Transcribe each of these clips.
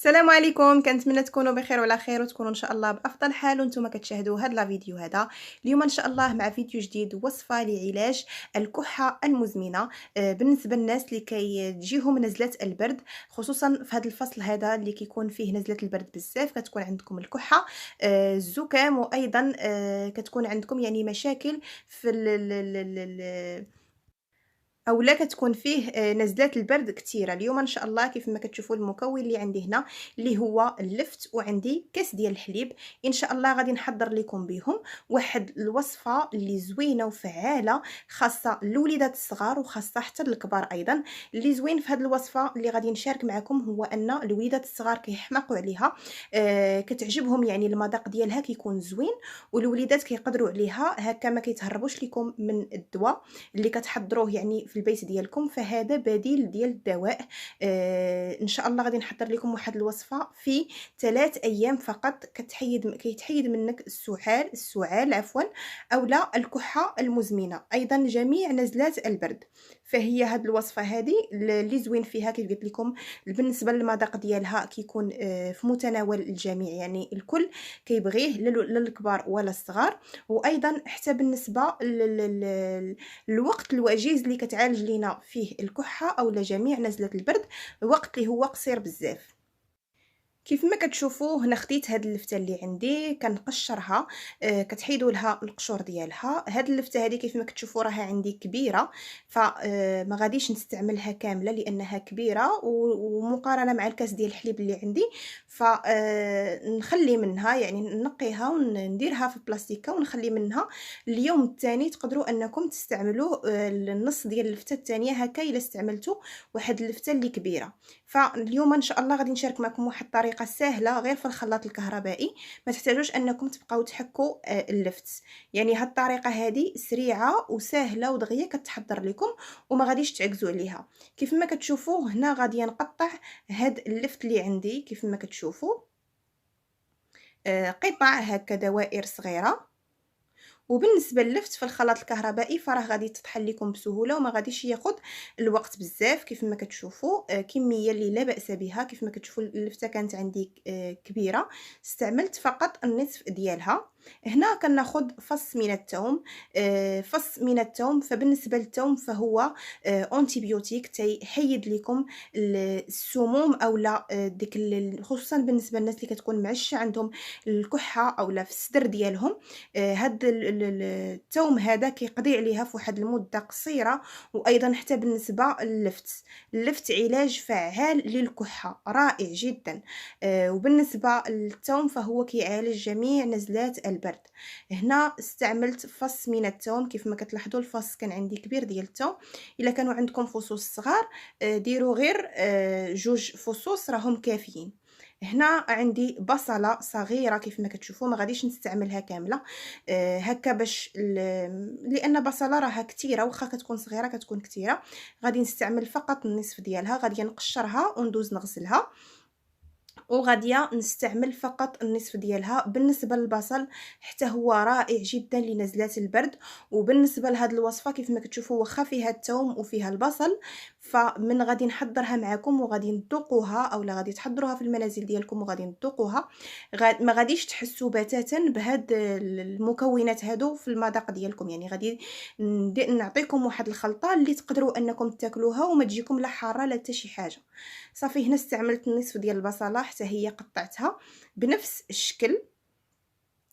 السلام عليكم، كنتمنى تكونوا بخير وعلى خير وتكونوا ان شاء الله بافضل حال وانتم كتشاهدوا هذا الفيديو هذا. اليوم ان شاء الله مع فيديو جديد، وصفه لعلاج الكحه المزمنه بالنسبه للناس اللي كيجيهم نزله البرد، خصوصا في هذا الفصل هذا اللي كيكون فيه نزله البرد بزاف. كتكون عندكم الكحه، الزكام، وايضا كتكون عندكم يعني مشاكل في اولا كتكون فيه نزلات البرد كثيره. اليوم ان شاء الله كيف ما كتشوفوا المكون اللي عندي هنا اللي هو اللفت، وعندي كاس ديال الحليب. ان شاء الله غادي نحضر لكم بهم واحد الوصفه اللي زوينه وفعاله، خاصه الوليدات الصغار وخاصه حتى الكبار ايضا. اللي زوين في هذه الوصفه اللي غادي نشارك معكم هو ان الوليدات الصغار كيحماقوا عليها، كتعجبهم، يعني المذاق ديالها كيكون زوين، والوليدات كيقدروا عليها هكا، ما كيتهربوش لكم من الدواء اللي كتحضروه يعني في البيت ديالكم. فهذا بديل ديال الدواء. ان شاء الله غادي نحضر لكم واحد الوصفه في 3 ايام فقط. كيتحيد منك السعال عفوا، اولا الكحه المزمنه، ايضا جميع نزلات البرد. فهي هاد الوصفه هذه اللي زوين فيها كيف قلت لكم، بالنسبه للمذاق ديالها كيكون في متناول الجميع، يعني الكل كيبغيه، لا الكبار ولا الصغار. وايضا حتى بالنسبه الوقت الوجيز اللي كتعالج لينا فيه الكحه او جميع نزله البرد، وقت اللي هو قصير بزاف. كيف ما كتشوفوا هنا خديت هاد اللفته اللي عندي كنقشرها، كتحيدوا لها القشور ديالها. هاد اللفته هذه كيف ما كتشوفوا راها عندي كبيره، فما غاديش نستعملها كامله لانها كبيره، ومقارنه مع الكاس ديال الحليب اللي عندي، فنخلي منها، يعني نقيها ونديرها في بلاستيكه ونخلي منها. اليوم الثاني تقدروا انكم تستعملوا النص ديال اللفته الثانيه هكا الا استعملتوا واحد اللفته اللي كبيره. فاليوم ان شاء الله غادي نشارك معكم واحد الطريقه سهله غير في الخلاط الكهربائي، ما تحتاجوش انكم تبقاو تحكوا اللفت. يعني هاد الطريقه هذه سريعه وسهله ودغيا كتحضر لكم وما غاديش تعكزوا عليها. كيف ما كتشوفوا هنا غادي نقطع هاد اللفت اللي عندي كيف ما كتشوفوا، قطع هكا دوائر صغيره. وبالنسبه للفت في الخلاط الكهربائي فراه غادي تطحن لكم بسهوله وما غاديش ياخذ الوقت بزاف. كيف ما كتشوفوا كميه اللي لا باس بها. كيف ما كتشوفوا اللفته كانت عندي كبيره، استعملت فقط النصف ديالها. هنا كناخذ فص من الثوم. فص من الثوم، فبالنسبه للثوم فهو اونتيبيوتيك، تيحيد لكم السموم اولا ديك خصوصا بالنسبه للناس اللي كتكون معشه عندهم الكحه اولا في الصدر ديالهم. هاد الثوم هذا كيقضي عليها في واحد المده قصيره. وايضا حتى بالنسبه اللفت علاج فعال للكحه رائع جدا. وبالنسبه للثوم فهو كيعالج جميع نزلات البرد. هنا استعملت فص من الثوم. كيف ما كتلاحظوا الفص كان عندي كبير ديال الثوم. الا كانوا عندكم فصوص صغار ديروا غير 2 فصوص راهم كافيين. هنا عندي بصله صغيره كيف ما كتشوفوا، ما غاديش نستعملها كامله هكا باش لان بصله راها كثيره، واخا كتكون صغيره كتكون كثيره. غادي نستعمل فقط النصف ديالها، غادي نقشرها وندوز نغسلها، وغاديه نستعمل فقط النصف ديالها. بالنسبه للبصل حتى هو رائع جدا لنزلات البرد. وبالنسبه لهاد الوصفه كيف ما كتشوفوا واخا فيها الثوم وفيها البصل، فمن غادي نحضرها معكم وغادي نذوقوها اولا غادي تحضروها في المنازل ديالكم وغادي نذوقوها، ما غاديش تحسوا بتاتا بهاد المكونات هادو في المذاق ديالكم. يعني غادي نعطيكم واحد الخلطه اللي تقدروا انكم تاكلوها وما تجيكم لا حاره لا حتى شي حاجه. صافي هنا استعملت النصف ديال البصله حتى هي قطعتها بنفس الشكل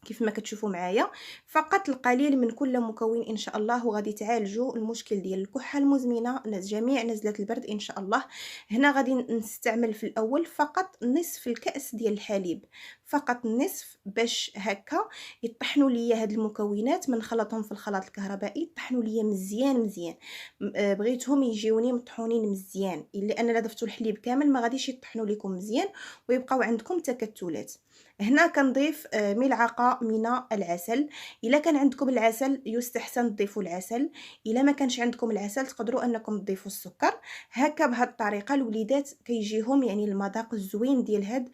كيف ما كتشوفوا معايا. فقط القليل من كل مكون ان شاء الله وغادي تعالجوا المشكل ديال الكحه المزمنه، جميع نزلات البرد ان شاء الله. هنا غادي نستعمل في الاول فقط نصف الكاس ديال الحليب، فقط نصف، باش هكا يطحنوا لي هاد المكونات. من خلطهم في الخلاط الكهربائي يطحنوا لي مزيان مزيان. بغيتهم يجيوني مطحونين مزيان، الا انا لا ضفتوا الحليب كامل ما غاديش يطحنوا لكم مزيان ويبقاو عندكم تكتلات. هنا كنضيف ملعقه من العسل. الا كان عندكم العسل يستحسن تضيفوا العسل، الا ما كانش عندكم العسل تقدروا انكم تضيفوا السكر. هكا بهذه الطريقه الوليدات كيجيهم يعني المذاق الزوين ديال هاد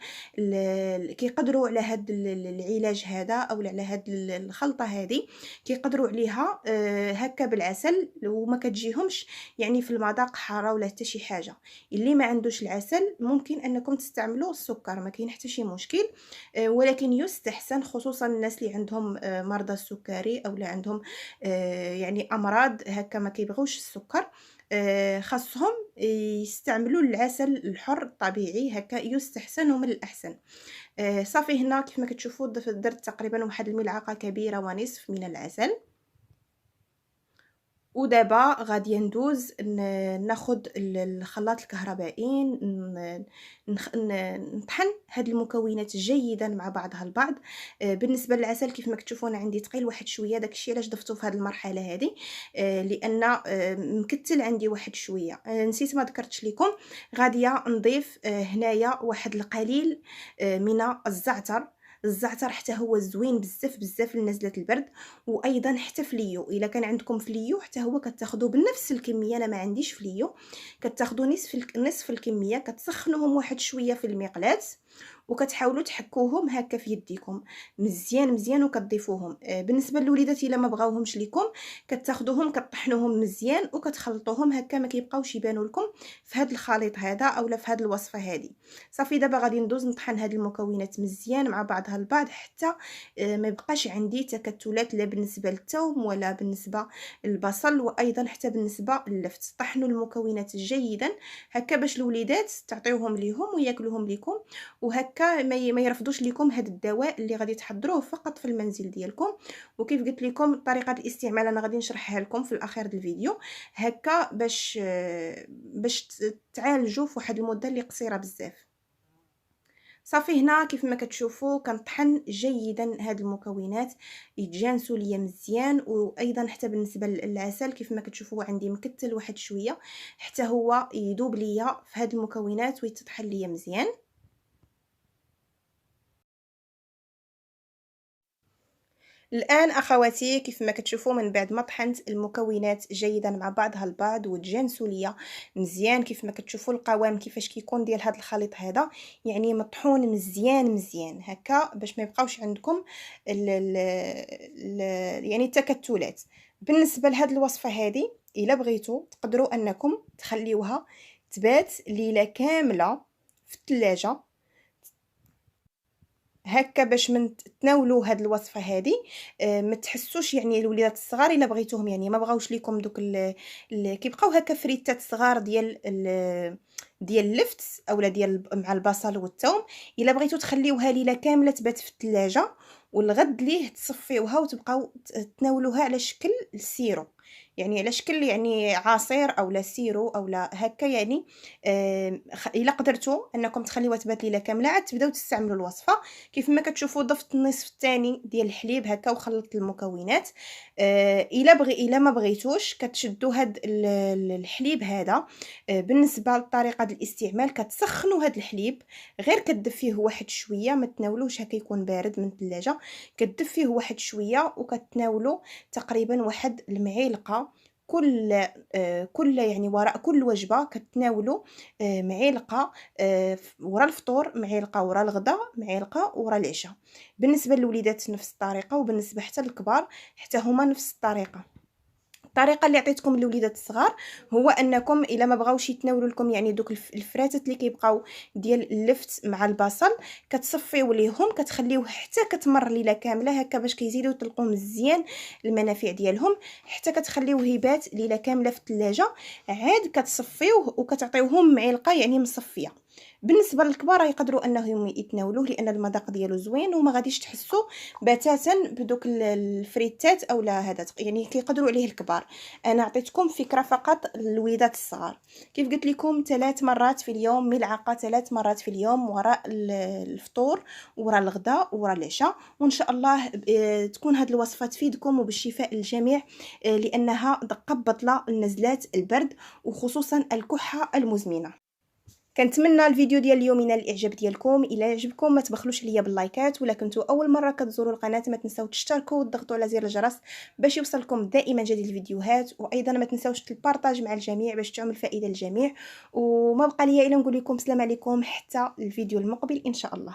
كيقدروا على هاد العلاج هذا او على هاد الخلطه هذه، كيقدروا عليها هكا بالعسل وما كتجيهمش يعني في المذاق حاره ولا حتى شي حاجه. اللي ما عندوش العسل ممكن انكم تستعملوا السكر، ما كاين حتى شي مشكل. ولكن يستحسن خصوصا الناس اللي عندهم مرضى السكري او لا عندهم يعني امراض هكا ما كيبغوش السكر، خاصهم يستعملوا العسل الحر الطبيعي، هكا يستحسن ومن الاحسن. صافي هنا كيف ما كتشوفوا درت تقريبا واحد الملعقه كبيره ونصف من العسل. ودابا غادي ندوز ناخد الخلاط الكهربائي، نطحن هاد المكونات جيدا مع بعضها البعض. بالنسبه للعسل كيف ما كتشوفوا انا عندي ثقيل واحد شويه، داكشي علاش ضفتو في هاد المرحله هذه، لان مكتل عندي واحد شويه. نسيت ما ذكرتش لكم، غاديه نضيف هنايا واحد القليل من الزعتر. الزعتر حتى هو زوين بزاف بزاف لنزله البرد، وايضا حتى فليو. الا كان عندكم فليو حتى هو كتاخذوا بنفس الكميه، انا ما عنديش فليو، كتاخذوا نصف الكميه، كتسخنوهم واحد شويه في المقلاة وكتحاولوا تحكوهم هكا في يديكم مزيان مزيان وكتضيفوهم. بالنسبه للوليدات الا ما بغاوهمش ليكم كتاخذوهم كطحنوهم مزيان وكتخلطوهم هكا، ما كيبقاوش يبانوا لكم في هذا الخليط هذا اولا في هذه الوصفه هذه. صافي دابا غادي ندوز نطحن هذه المكونات مزيان مع بعضها البعض حتى ما يبقاش عندي تكتلات، لا بالنسبه للثوم ولا بالنسبه للبصل وايضا حتى بالنسبه للفت. طحنوا المكونات جيدا هكا باش الوليدات تعطيوهم ليهم وياكلوهم لكم، وهكا ما يرفضوش لكم هذا الدواء اللي غادي تحضروه فقط في المنزل ديالكم. وكيف قلت لكم طريقه الاستعمال انا غادي نشرحها لكم في الاخير ديال الفيديو، هكا باش تعالجوا في واحد المده اللي قصيره بزاف. صافي هنا كيف ما كتشوفوا كنطحن جيدا هاد المكونات يتجانسوا ليا مزيان، وايضا حتى بالنسبه للعسل كيف ما كتشوفوا عندي مكتل واحد شويه حتى هو يذوب ليا في هاد المكونات ويتطحن ليا مزيان. الان اخواتي كيف ما كتشوفوا من بعد ما طحنت المكونات جيدا مع بعضها البعض وتجانسوا ليا مزيان، كيف ما كتشوفوا القوام كيفاش كيكون ديال هذا الخليط هذا، يعني مطحون مزيان مزيان هكا باش ما يبقاوش عندكم يعني التكتلات. بالنسبه لهاد الوصفه هذه الا بغيتوا تقدروا انكم تخليوها تبات ليله كامله في الثلاجه هكا باش من تناولوا هاد الوصفه هذه. ما تحسوش يعني الوليدات الصغار الا بغيتوهم يعني ما بغاوش ليكم دوك كيبقاو هكا فريتات صغار ديال اللفت اولا ديال مع البصل والثوم، الا بغيتو تخليوها ليله كامله تبات في الثلاجه والغد ليه تصفيوها وتبقاو تناولوها على شكل السيرو، يعني على شكل يعني عصير او لا سيرو او لا هكا يعني. الا قدرتوا انكم تخليوها تبات ليله كامله عاد تبداو تستعملوا الوصفه. كيف ما كتشوفوا ضفت النصف الثاني ديال الحليب هكا وخلطت المكونات. الا ما بغيتوش كتشدوا هاد الحليب هذا. بالنسبه لطريقه الاستعمال كتسخنوا هاد الحليب، غير كتدفيه واحد شويه، ما تناولوش هكا يكون بارد من الثلاجه، كتدفيه واحد شويه وكتناولوا تقريبا واحد المعلقه كل يعني وراء كل وجبه كتناولوا معلقه ورا الفطور، معلقه ورا الغداء، معلقه ورا العشاء. بالنسبه للوليدات نفس الطريقه، وبالنسبه حتى للكبار حتى هما نفس الطريقه. الطريقه اللي عطيتكم للوليدات الصغار هو انكم الا ما بغاوش يتناولوا لكم يعني دوك الفراتات اللي كيبقاو ديال اللفت مع البصل، كتصفيو ليهم كتخليوه حتى كتمر ليله كامله هكا باش كيزيدوا يطلقوا مزيان المنافع ديالهم، حتى كتخليوه يبات ليله كامله في الثلاجه، عاد كتصفيوه وكتعطيوهم معلقه يعني مصفيه. بالنسبه للكبار يقدروا انهم يتناولوه لان المذاق ديالو زوين وما غاديش تحسوا بتاتا بدوك الفريتات اولا هذا، يعني كيقدروا عليه الكبار. انا عطيتكم فكره فقط للوليدات الصغار. كيف قلت لكم 3 مرات في اليوم، ملعقه 3 مرات في اليوم وراء الفطور وراء الغداء وراء العشاء، وان شاء الله تكون هذه الوصفه تفيدكم وبالشفاء للجميع، لانها بطله النزلات البرد وخصوصا الكحه المزمنه. كنتمنى الفيديو ديال اليوم ينال الاعجاب ديالكم. الا عجبكم ما تبخلوش ليا باللايكات، ولا كنتو اول مره كتزوروا القناه ما تنساو تشتركوا وتضغطوا على زر الجرس باش يوصلكم دائما جديد الفيديوهات، وايضا ما تنساوش البارطاج مع الجميع باش تعم الفائده للجميع. وما بقى ليا الا نقول لكم السلام عليكم حتى الفيديو المقبل ان شاء الله.